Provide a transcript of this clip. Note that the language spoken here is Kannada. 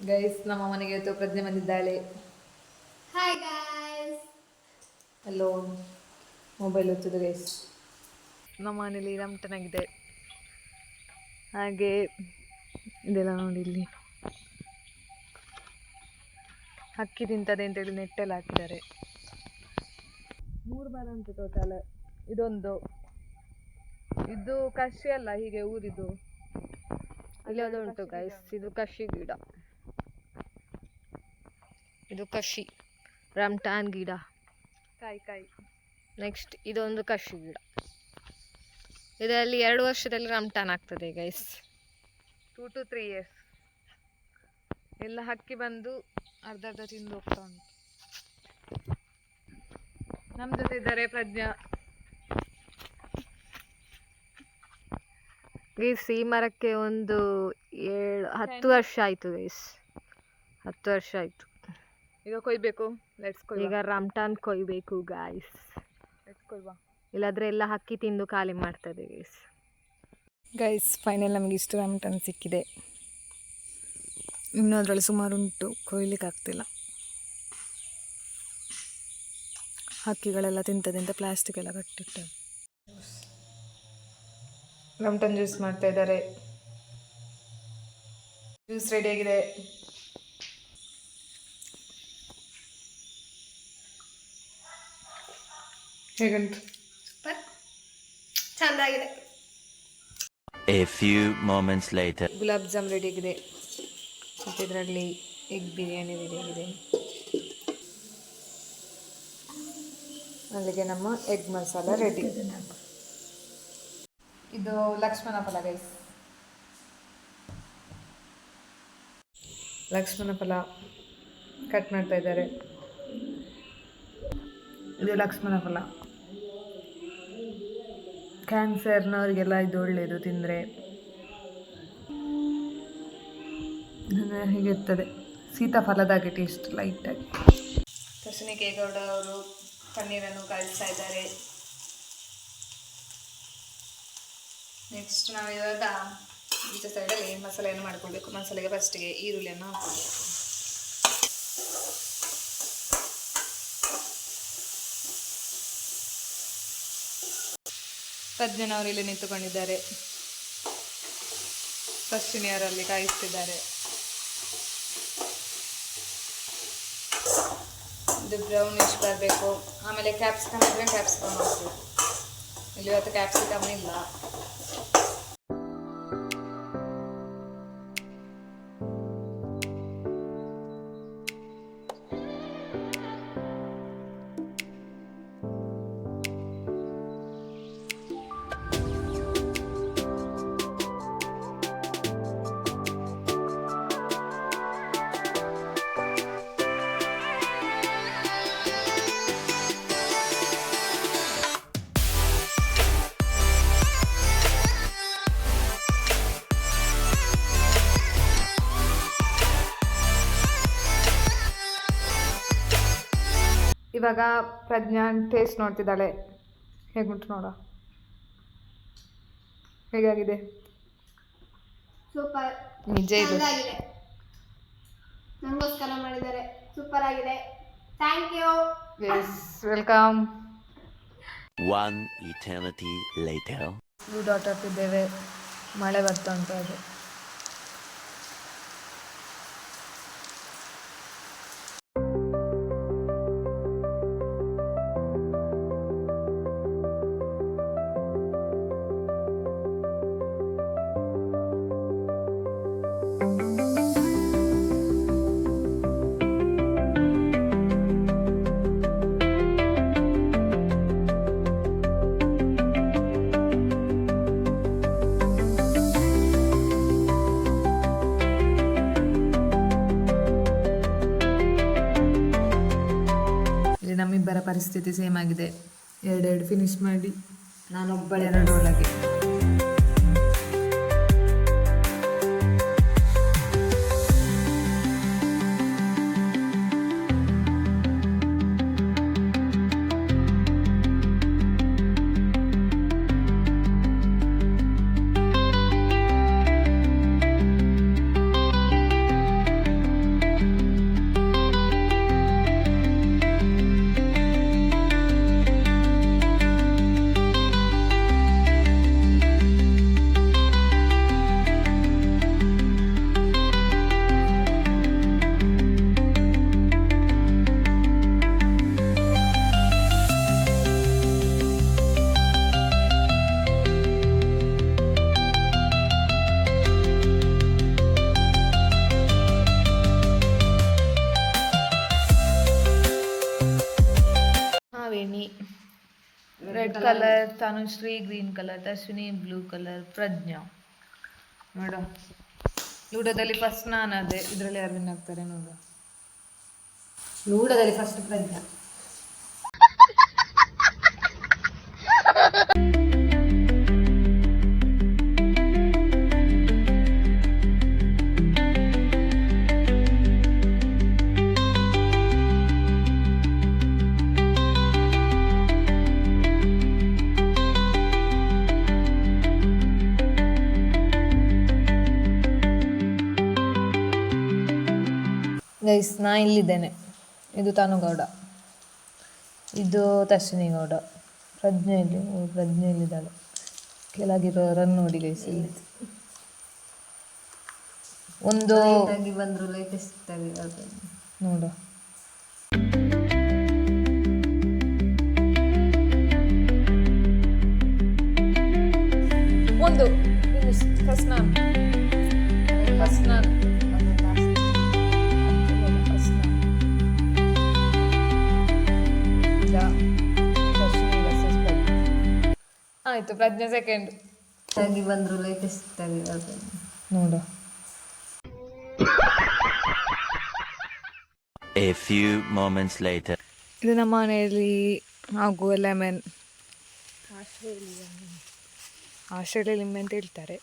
ಗೈಸ್, ನಮ್ಮ ಮನೆಗೆ ಇವತ್ತು ಪ್ರಜ್ಞೆ ಬಂದಿದ್ದಾಳೆ. Hi guys. ಹಲೋ. ಮೊಬೈಲ್ ಹೊತ್ತದು ಗೈಸ್. ನಮ್ಮ ಮನೇಲಿ ರಂಟನಾಗಿದೆ. ಹಾಗೆ ಇದೆಲ್ಲ ನೋಡಿ, ಇಲ್ಲಿ ಅಕ್ಕಿ ತಿಂತದೆ ಅಂತೇಳಿ ನೆಟ್ಟೆಲ್ಲ ಹಾಕಿದ್ದಾರೆ. 3 ಮರ ಉಂಟು ಟೋಟಲ್. ಇದೊಂದು, ಇದು ಕಷಿ ಅಲ್ಲ, ಹೀಗೆ ಊರಿದು. ಇಲ್ಲಿ ಅದುಂಟು ಗೈಸ್, ಇದು ಕಷಿ ಗಿಡ. ಇದು ಕಷಿ ರಮ್ಟಾನ್ ಗಿಡ. ಕಾಯಿ. ನೆಕ್ಸ್ಟ್ ಇದೊಂದು ಕಷಿ ಗಿಡ. ಇದರಲ್ಲಿ 2 ವರ್ಷದಲ್ಲಿ ರಮ್ಟಾನ್ ಆಗ್ತದೆ ಗೈಸ್. 2 to 3 years. ಎಲ್ಲ ಹಕ್ಕಿ ಬಂದು ಅರ್ಧ ತಿಂದು ಹೋಗ್ತಾ ಉಂಟು. ನಮ್ಮ ಜೊತೆ ಇದ್ದಾರೆ ಪ್ರಜ್ಞಾ. ಗೈಸ್, ಈ ಮರಕ್ಕೆ ಒಂದು 10 ವರ್ಷ ಆಯ್ತು ಗೈಸ್. 10 ವರ್ಷ ಆಯ್ತು. ಈಗ ಕೊಯ್ಬೇಕು. ಈಗ ರಮ್ಟಾನ್ ಕೊಯ್ಬೇಕು ಗೈಸ್. ಇಲ್ಲಾದ್ರೆ ಎಲ್ಲ ಹಕ್ಕಿ ತಿಂದು ಖಾಲಿ ಮಾಡ್ತದೆ ಗೈಸ್. ಫೈನಲ್ ನಮಗೆ ಇಷ್ಟು ರಮ್ಟಾನ್ ಸಿಕ್ಕಿದೆ. ಇನ್ನೂ ಅದರಲ್ಲಿ ಸುಮಾರು ಉಂಟು, ಕೊಯ್ಲಿಕ್ಕೆ ಆಗ್ತಿಲ್ಲ. ಹಕ್ಕಿಗಳೆಲ್ಲ ತಿಂತದೆ ಅಂತ ಪ್ಲಾಸ್ಟಿಕ್ ಎಲ್ಲ ಕಟ್ಟಿಟ್ಟೆ. ರಮ್ಟಾನ್ ಜ್ಯೂಸ್ ಮಾಡ್ತಾ ಇದ್ದಾರೆ. ಜ್ಯೂಸ್ ರೆಡಿ ಆಗಿದೆ. ಹೇಗಂತ ಚಂದಾಗಿದೆ. A few moments later. Gulab jam ready ಆಗಿದೆ. ಮತ್ತು ಇದರಲ್ಲಿ ಎಗ್ ಬಿರಿಯಾನಿ ರೆಡಿ ಆಗಿದೆ. ಅಲ್ಲಿಗೆ ನಮ್ಮ ಎಗ್ ಮಸಾಲ ರೆಡಿ. ಇದು ಲಕ್ಷ್ಮಣ ಫಲ ಗೈಸ್. ಲಕ್ಷ್ಮಣ ಫಲ ಕಟ್ ಮಾಡ್ತಾ ಇದ್ದಾರೆ. ಇದು ಲಕ್ಷ್ಮಣ ಫಲ. ಕ್ಯಾನ್ಸರ್ನವರಿಗೆಲ್ಲ ಇದು ಒಳ್ಳೆಯದು ತಿಂದರೆ. ಹೀಗಿರ್ತದೆ, ಸೀತಾಫಲದಾಗೆ ಟೇಸ್ಟ್ ಲೈಟಾಗಿ. ಕೃಷ್ಣಿಕೇಗೌಡ ಅವರು ಪನ್ನೀರನ್ನು ಕಾಯಿಸ್ತಾ ಇದ್ದಾರೆ. ನೆಕ್ಸ್ಟ್ ನಾವು ಇವಾಗ ಈಚೆ ಸೈಡಲ್ಲಿ ಮಸಾಲೆಯನ್ನು ಮಾಡ್ಕೊಳ್ಬೇಕು. ಮಸಾಲೆಗೆ ಫಸ್ಟಿಗೆ ಈರುಳ್ಳಿಯನ್ನು ಹಾಕ್ಕೊಳ್ಬೇಕು. ಪ್ರಜ್ಞನವರು ಇಲ್ಲಿ ನಿಂತುಕೊಂಡಿದ್ದಾರೆ. ಪಶ್ಚಿಮಿಯವರಲ್ಲಿ ಕಾಯಿಸ್ತಿದ್ದಾರೆ. ಇದು ಬ್ರೌನಿಶ್ ಬರಬೇಕು. ಆಮೇಲೆ ಕ್ಯಾಪ್ಸಿಕಮ್ ಇದ್ರೆ ಕ್ಯಾಪ್ಸಿಕಮ್ ಹಾಕಬೇಕು. ಇಲ್ಲಿ ಇವತ್ತು ಕ್ಯಾಪ್ಸಿಕಮ್ ಇಲ್ಲ. ಇವಾಗ ಪ್ರಜ್ಞಾ ಟೇಸ್ಟ್ ನೋಡ್ತಿದ್ದಾಳೆ. ಹೇಗುಂಟು ನೋಡ. ಹೇಗಾಗಿದೆ? ಸೂಪರ್. ನಿಜ ಇದು. ನಂಗೋಸ್ಕರ ಮಾಡಿದ್ದಾರೆ. ಸೂಪರ್ ಆಗಿದೆ. Thank you. Yes, welcome. 1 eternity later. View dot ಹಾಕಿದ್ದೇವೆ. ಮಳೆ ಬರ್ತಾ ಉಂಟು. ಅದು ನಮ್ಮಿಬ್ಬರ ಪರಿಸ್ಥಿತಿ ಸೇಮ್ ಆಗಿದೆ. 2 ಫಿನಿಶ್ ಮಾಡಿ ನಾನೊಬ್ಬಳೆ 2 ಒಳಗೆ. Red colour, Tanushree green colour, Tashwini blue colour, Prajna ನೋಡ. ಲೂಡೋದಲ್ಲಿ ಫಸ್ಟ್ ನಾನು ಅದೇ, ಇದರಲ್ಲಿ ಯಾರು ವಿನ್ ಆಗ್ತಾರೆ ನೋಡ. ಲೂಡೋದಲ್ಲಿ ಫಸ್ಟ್ ಪ್ರಜ್ಞಾ. ಗೈಸ್ ನಾ ಇಲ್ಲಿದ್ದೇನೆ. ಇದು ತಾನುಗೌಡ, ಇದು ತಶ್ವಿನಿ ಗೌಡ, ಪ್ರಜ್ಞೆಯಲ್ಲಿದ್ದಾಳೆ. ಕೆಳಗಿರೋ ರನ್ ನೋಡಿ ಗೈಸ್. ಇಲ್ಲಿ ಒಂದು ಬಂದ್ರು ಲೇಟೆಸ್ಟ್ ನೋಡು. ಒಂದು ಫಸ್ಟ್ ನಾನು ಆಯ್ತು. ಪ್ರಜ್ಞೆ ಸೆಕೆಂಡ್ ಬಂದ್ರು ಲೇಟೆಸ್ಟ್ ನೋಡು. A few moments later. ಇದು ನಮ್ಮ ಮನೆಯಲ್ಲಿ ಆಗುವ ಲೆಮನ್, ಆಸ್ಟ್ರೇಲಿಯಾ ಲಿಂಬೆ ಅಂತ ಹೇಳ್ತಾರೆ.